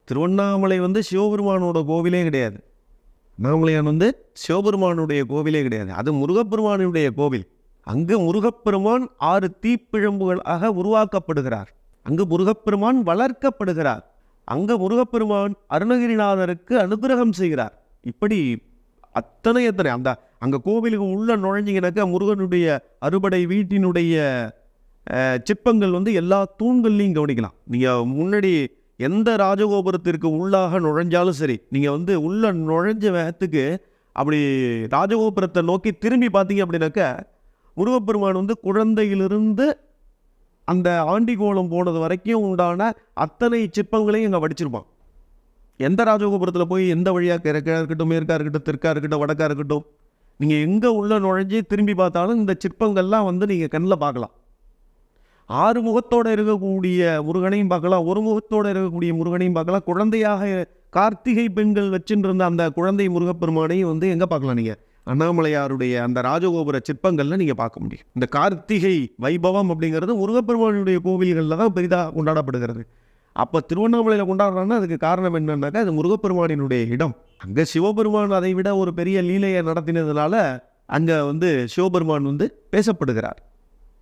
திருவண்ணாமலை வந்து சிவபெருமானோட கோவிலே கிடையாது. அண்ணாமலையான் வந்து சிவபெருமானுடைய கோவிலே கிடையாது. அது முருகப்பெருமானுடைய கோவில். அங்கு முருகப்பெருமான் 6 தீப்பிழம்புகளாக உருவாக்கப்படுகிறார். அங்கு முருகப்பெருமான் வளர்க்கப்படுகிறார். அங்க முருகப்பெருமான் அருணகிரிநாதருக்கு அனுகிரகம் செய்கிறார். இப்படி அத்தனை அந்த அங்கே கோவிலுக்கு உள்ள நுழைஞ்சிங்கனாக்கா முருகனுடைய அறுபடை வீட்டினுடைய சிற்பங்கள் வந்து எல்லா தூண்கள்லையும் கவனிக்கலாம். நீங்கள் முன்னாடி எந்த ராஜகோபுரத்திற்கு உள்ளாக நுழைஞ்சாலும் சரி, நீங்கள் வந்து உள்ள நுழைஞ்ச வேகத்துக்கு அப்படி ராஜகோபுரத்தை நோக்கி திரும்பி பார்த்தீங்க அப்படின்னாக்கா முருகப்பெருமான் வந்து குழந்தையிலிருந்து அந்த ஆண்டிகோலம் போனது வரைக்கும் உண்டான அத்தனை சிற்பங்களையும் இங்கே வடிச்சிருப்பான். எந்த ராஜகோபுரத்தில் போய் எந்த வழியாக கிழக்கா இருக்கட்டும், மேற்கா இருக்கட்டும், தெற்கா இருக்கட்டும், வடக்கா இருக்கட்டும், நீங்கள் எங்கே உள்ள நுழைஞ்சி திரும்பி பார்த்தாலும் இந்த சிற்பங்கள்லாம் வந்து நீங்கள் கண்ணில் பார்க்கலாம். 6 முகத்தோடு இருக்கக்கூடிய முருகனையும் பார்க்கலாம், ஒரு முகத்தோடு இருக்கக்கூடிய முருகனையும் பார்க்கலாம். குழந்தையாக கார்த்திகை பெண்கள் வச்சுருந்த அந்த குழந்தை முருகப்பெருமானையும் வந்து எங்கே பார்க்கலாம்? நீங்கள் அண்ணாமலையாருடைய அந்த ராஜகோபுர சிற்பங்களில் நீங்கள் பார்க்க முடியும். இந்த கார்த்திகை வைபவம் அப்படிங்கிறது முருகப்பெருமானுடைய கோவில்களில் தான் பெரிதாக கொண்டாடப்படுகிறது. அப்போ திருவண்ணாமலையில் கொண்டாடுறாங்கன்னா அதுக்கு காரணம் என்னன்னாக்கா அது முருகப்பெருமானினுடைய இடம். அங்கே சிவபெருமான் அதை விட ஒரு பெரிய லீலையை நடத்தினதுனால அங்கே வந்து சிவபெருமான் வந்து பேசப்படுகிறார்.